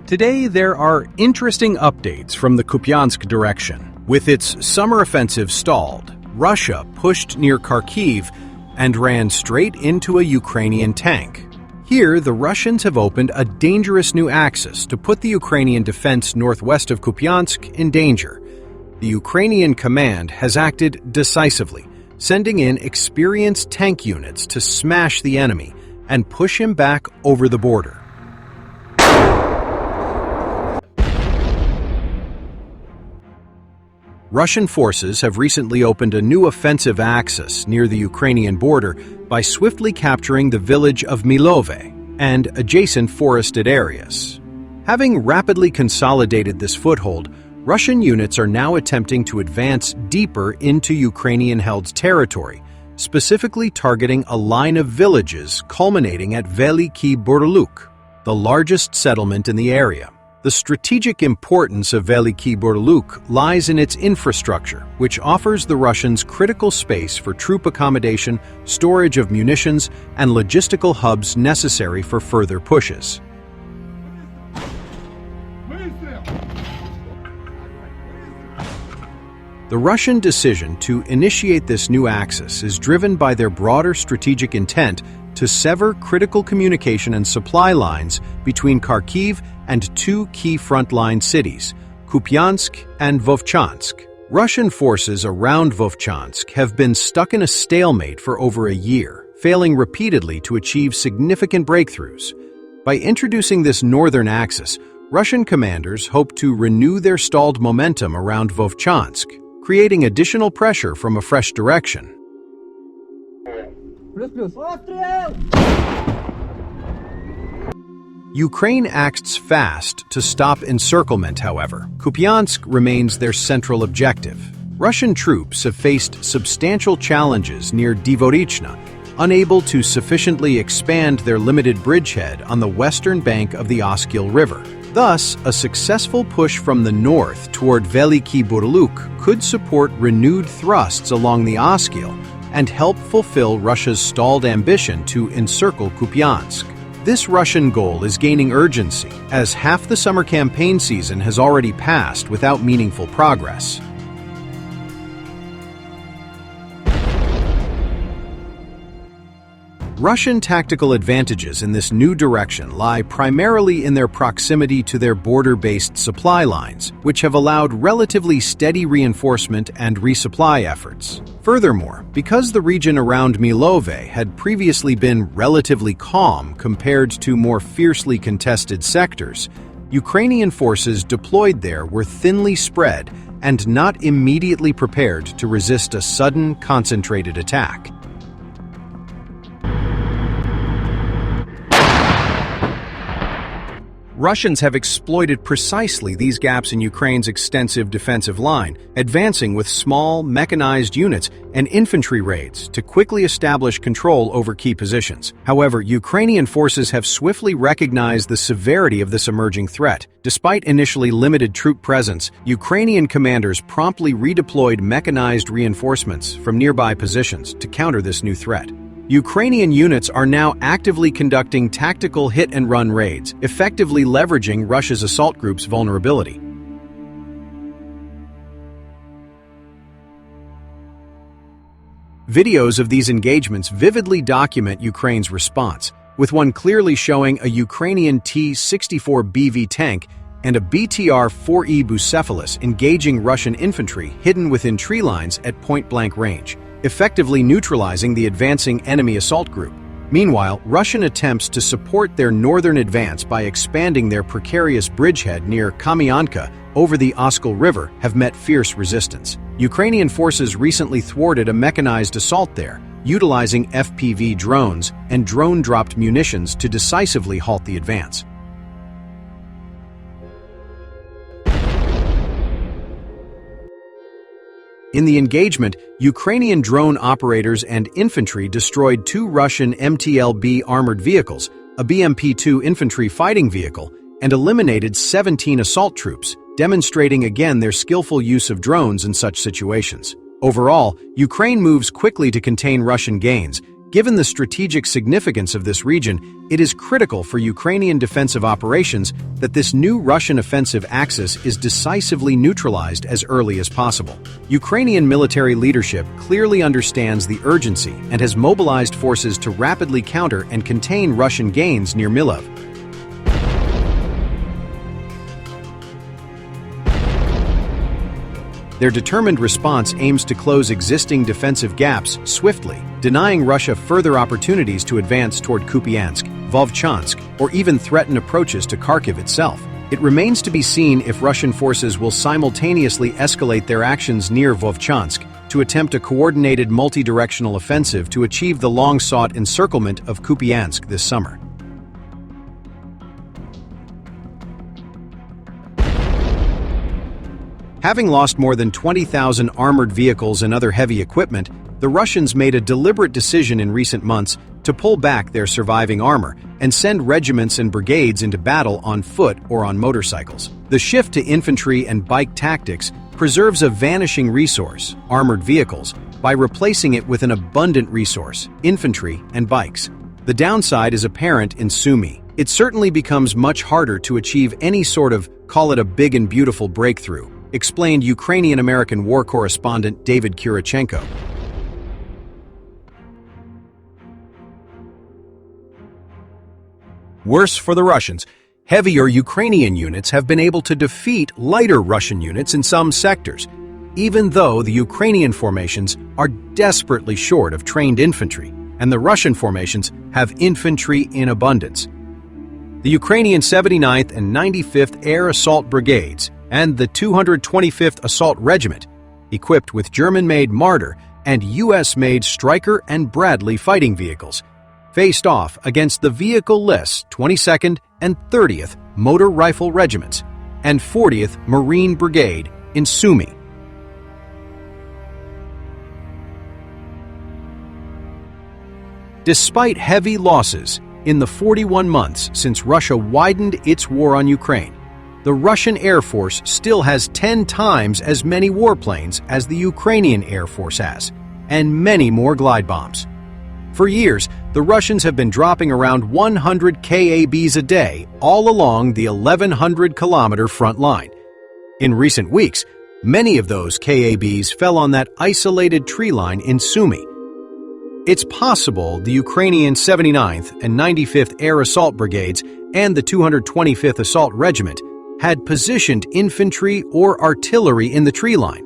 Today, there are interesting updates from the Kupiansk direction. With its summer offensive stalled, Russia pushed near Kharkiv and ran straight into a Ukrainian tank. Here, the Russians have opened a dangerous new axis to put the Ukrainian defense northwest of Kupiansk in danger. The Ukrainian command has acted decisively, sending in experienced tank units to smash the enemy and push him back over the border. Russian forces have recently opened a new offensive axis near the Ukrainian border by swiftly capturing the village of Milove and adjacent forested areas. Having rapidly consolidated this foothold, Russian units are now attempting to advance deeper into Ukrainian-held territory, specifically targeting a line of villages culminating at Veliki Burluk, the largest settlement in the area. The strategic importance of Veliki Burluk lies in its infrastructure, which offers the Russians critical space for troop accommodation, storage of munitions, and logistical hubs necessary for further pushes. The Russian decision to initiate this new axis is driven by their broader strategic intent to sever critical communication and supply lines between Kharkiv and two key frontline cities, Kupiansk and Vovchansk. Russian forces around Vovchansk have been stuck in a stalemate for over a year, failing repeatedly to achieve significant breakthroughs. By introducing this northern axis, Russian commanders hope to renew their stalled momentum around Vovchansk, creating additional pressure from a fresh direction. Ukraine acts fast to stop encirclement, however. Kupiansk remains their central objective. Russian troops have faced substantial challenges near Dvorichna, unable to sufficiently expand their limited bridgehead on the western bank of the Oskil River. Thus, a successful push from the north toward Veliki Burluk could support renewed thrusts along the Oskil and help fulfill Russia's stalled ambition to encircle Kupiansk. This Russian goal is gaining urgency, as half the summer campaign season has already passed without meaningful progress. Russian tactical advantages in this new direction lie primarily in their proximity to their border-based supply lines, which have allowed relatively steady reinforcement and resupply efforts. Furthermore, because the region around Milove had previously been relatively calm compared to more fiercely contested sectors, Ukrainian forces deployed there were thinly spread and not immediately prepared to resist a sudden, concentrated attack. Russians have exploited precisely these gaps in Ukraine's extensive defensive line, advancing with small, mechanized units and infantry raids to quickly establish control over key positions. However, Ukrainian forces have swiftly recognized the severity of this emerging threat. Despite initially limited troop presence, Ukrainian commanders promptly redeployed mechanized reinforcements from nearby positions to counter this new threat. Ukrainian units are now actively conducting tactical hit-and-run raids, effectively leveraging Russia's assault group's vulnerability. Videos of these engagements vividly document Ukraine's response, with one clearly showing a Ukrainian T-64 BV tank and a BTR-4E Bucephalus engaging Russian infantry hidden within tree lines at point-blank range, effectively neutralizing the advancing enemy assault group. Meanwhile, Russian attempts to support their northern advance by expanding their precarious bridgehead near Kupiansk over the Oskil River have met fierce resistance. Ukrainian forces recently thwarted a mechanized assault there, utilizing FPV drones and drone-dropped munitions to decisively halt the advance. In the engagement, Ukrainian drone operators and infantry destroyed two Russian MTLB armored vehicles, a BMP-2 infantry fighting vehicle, and eliminated 17 assault troops, demonstrating again their skillful use of drones in such situations. Overall, Ukraine moves quickly to contain Russian gains, Given the strategic significance of this region, it is critical for Ukrainian defensive operations that this new Russian offensive axis is decisively neutralized as early as possible. Ukrainian military leadership clearly understands the urgency and has mobilized forces to rapidly counter and contain Russian gains near Milov. Their determined response aims to close existing defensive gaps swiftly, denying Russia further opportunities to advance toward Kupiansk, Volchansk, or even threaten approaches to Kharkiv itself. It remains to be seen if Russian forces will simultaneously escalate their actions near Volchansk to attempt a coordinated multi-directional offensive to achieve the long-sought encirclement of Kupiansk this summer. Having lost more than 20,000 armored vehicles and other heavy equipment, the Russians made a deliberate decision in recent months to pull back their surviving armor and send regiments and brigades into battle on foot or on motorcycles. The shift to infantry and bike tactics preserves a vanishing resource, armored vehicles, by replacing it with an abundant resource, infantry and bikes. The downside is apparent in Sumy. It certainly becomes much harder to achieve any sort of, call it a big and beautiful breakthrough, explained Ukrainian-American war correspondent David Kurachenko. Worse for the Russians, heavier Ukrainian units have been able to defeat lighter Russian units in some sectors, even though the Ukrainian formations are desperately short of trained infantry, and the Russian formations have infantry in abundance. The Ukrainian 79th and 95th Air Assault Brigades and the 225th Assault Regiment, equipped with German-made Marder and US-made Stryker and Bradley fighting vehicles, faced off against the vehicle-less 22nd and 30th Motor Rifle Regiments and 40th Marine Brigade in Sumy. Despite heavy losses in the 41 months since Russia widened its war on Ukraine, the Russian Air Force still has 10 times as many warplanes as the Ukrainian Air Force has, and many more glide bombs. For years, the Russians have been dropping around 100 KABs a day all along the 1,100-kilometer front line. In recent weeks, many of those KABs fell on that isolated tree line in Sumy. It's possible the Ukrainian 79th and 95th Air Assault Brigades and the 225th Assault Regiment had positioned infantry or artillery in the tree line,